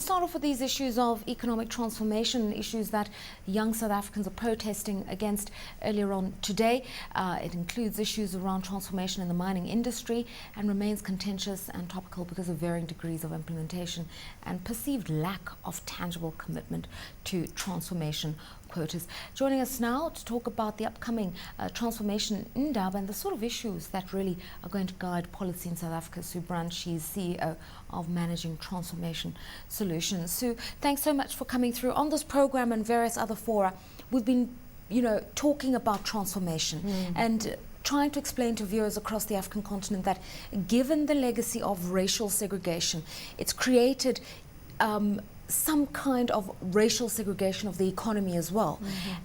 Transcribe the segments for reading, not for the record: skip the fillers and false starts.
start off with these issues of economic transformation, issues that young South Africans are protesting against earlier on today. It includes issues around transformation in the mining industry and remains contentious and topical because of varying degrees of implementation and perceived lack of tangible commitment to transformation quotas. Joining us now to talk about the upcoming transformation Ndaba and the sort of issues that really are going to guide policy in South Africa, Sue Brandt. She's CEO of Managing Transformation Solutions. Sue, thanks so much for coming through on this program and various other fora. We've been, talking about transformation and trying to explain to viewers across the African continent that given the legacy of racial segregation, it's created some kind of racial segregation of the economy as well.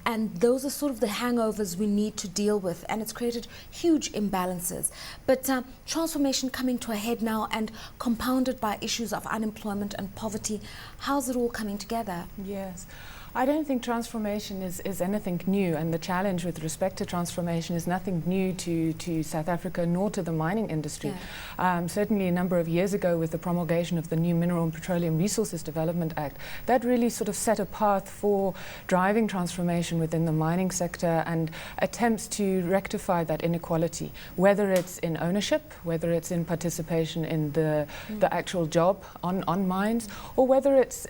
And those are sort of the hangovers we need to deal with, and it's created huge imbalances. But transformation coming to a head now and compounded by issues of unemployment and poverty. How's it all coming together? Yes. I don't think transformation is anything new, and the challenge with respect to transformation is nothing new to South Africa nor to the mining industry. Yeah. Certainly a number of years ago, with the promulgation of the new Mineral and Petroleum Resources Development Act, that really sort of set a path for driving transformation within the mining sector and attempts to rectify that inequality, whether it's in ownership, whether it's in participation in the actual job on mines, or whether it's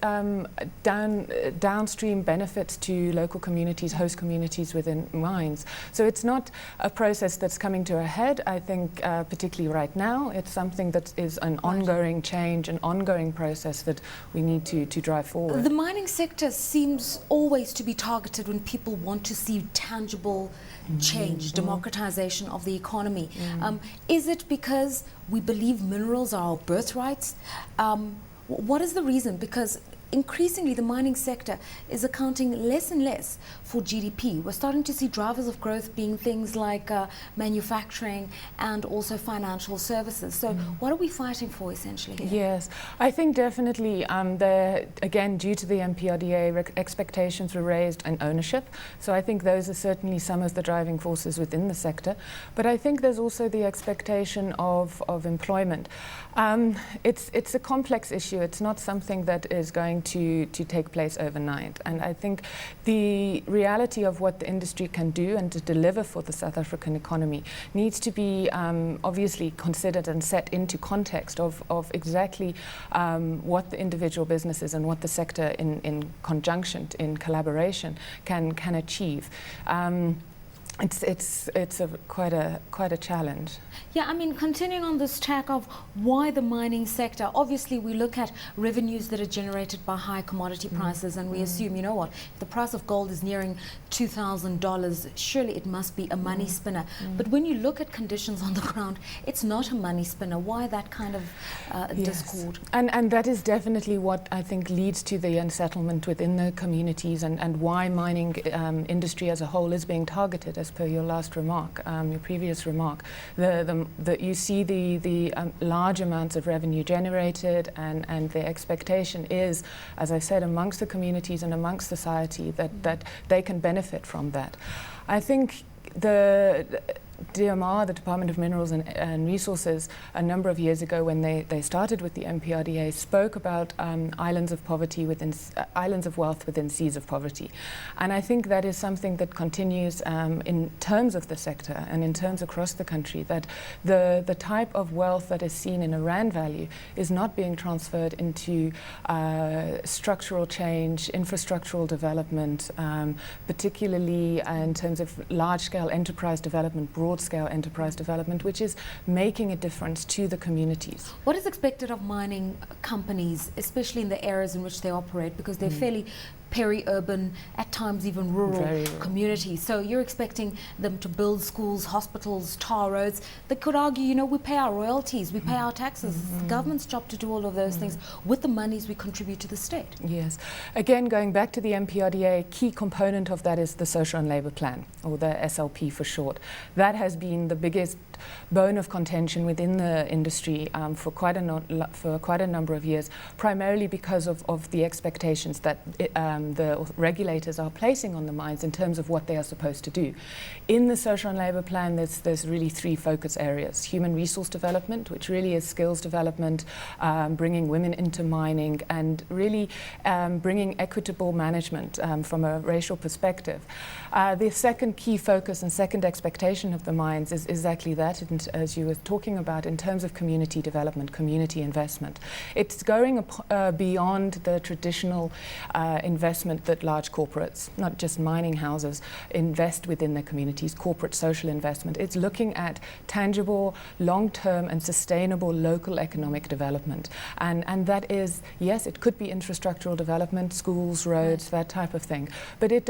downstream benefits to local communities, host communities within mines. So it's not a process that's coming to a head, I think, particularly right now. It's something that is an ongoing change, an ongoing process that we need to drive forward. The mining sector seems always to be targeted when people want to see tangible change, democratization of the economy. Is it because we believe minerals are our birthrights? What is the reason? Because increasingly, the mining sector is accounting less and less for GDP. We're starting to see drivers of growth being things like manufacturing and also financial services. So what are we fighting for essentially here? Yes, I think definitely, again, due to the MPRDA, expectations were raised in ownership. So I think those are certainly some of the driving forces within the sector. But I think there's also the expectation of employment. It's a complex issue. It's not something that is going to take place overnight. And I think the reality of what the industry can do and to deliver for the South African economy needs to be obviously considered and set into context of exactly what the individual businesses and what the sector in conjunction, in collaboration, can achieve. It's quite a challenge. Yeah, I mean, continuing on this track of why the mining sector, obviously we look at revenues that are generated by high commodity prices and we assume, you know what, if the price of gold is nearing $2,000, surely it must be a money spinner. But when you look at conditions on the ground, it's not a money spinner. Why that kind of discord? And that is definitely what I think leads to the unsettlement within the communities and why mining industry as a whole is being targeted, as per your last remark, your previous remark. You see the large amounts of revenue generated, and the expectation is, as I said, amongst the communities and amongst society that they can benefit from that. I think the DMR, the Department of Minerals and Resources, a number of years ago when they started with the MPRDA, spoke about islands of poverty within islands of wealth within seas of poverty, and I think that is something that continues in terms of the sector and in terms across the country. That the type of wealth that is seen in a rand value is not being transferred into structural change, infrastructural development, particularly in terms of large-scale enterprise development, broad-scale enterprise development, which is making a difference to the communities. What is expected of mining companies, especially in the areas in which they operate, because they're fairly peri-urban, at times even rural communities? So you're expecting them to build schools, hospitals, tar roads. They could argue, we pay our royalties, we pay our taxes. It's the government's job to do all of those things with the monies we contribute to the state. Yes. Again, going back to the MPRDA, a key component of that is the Social and Labour Plan, or the SLP for short. That has been the biggest bone of contention within the industry for quite a number of years, primarily because of the expectations that the regulators are placing on the mines in terms of what they are supposed to do. In the social and labour plan, there's really three focus areas: human resource development, which really is skills development, bringing women into mining, and really bringing equitable management from a racial perspective. The second key focus and second expectation of the mines is exactly that, and as you were talking about, in terms of community development, community investment. It's going beyond the traditional investment that large corporates, not just mining houses, invest within their communities, corporate social investment. It's looking at tangible, long-term and sustainable local economic development. And that is, yes, it could be infrastructural development, schools, roads, that type of thing. But it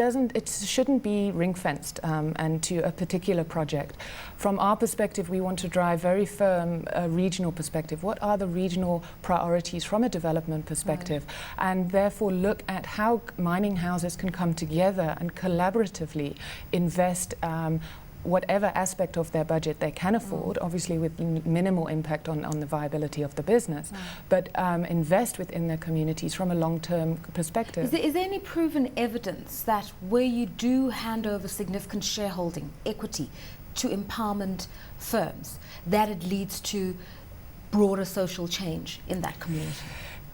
shouldn't be ring-fenced and to a particular project. From our perspective, we want to drive very firm regional perspective. What are the regional priorities from a development perspective? Right. And therefore look at how mining houses can come together and collaboratively invest whatever aspect of their budget they can afford, obviously with minimal impact on the viability of the business, but invest within their communities from a long-term perspective. Is there any proven evidence that where you do hand over significant shareholding equity to empowerment firms, that it leads to broader social change in that community?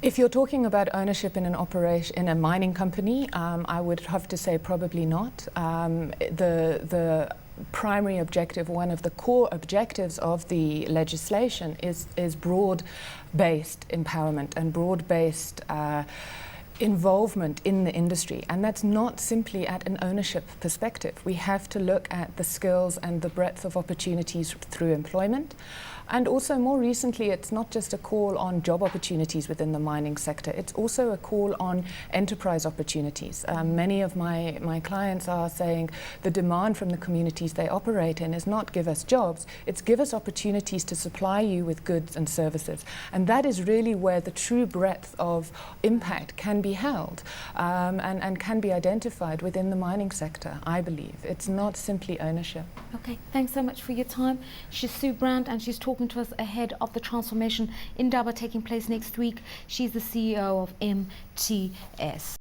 If you're talking about ownership in an operation, in a mining company, I would have to say probably not. The primary objective, one of the core objectives of the legislation is broad-based empowerment and broad-based involvement in the industry, and that's not simply at an ownership perspective. We have to look at the skills and the breadth of opportunities through employment. And also more recently, it's not just a call on job opportunities within the mining sector, it's also a call on enterprise opportunities. Many of my clients are saying the demand from the communities they operate in is not give us jobs, it's give us opportunities to supply you with goods and services. And that is really where the true breadth of impact can be held and can be identified within the mining sector, I believe. It's not simply ownership. Okay, thanks so much for your time. She's Sue Brandt, and she's talking to us ahead of the transformation in Durban taking place next week. She's the CEO of MTS.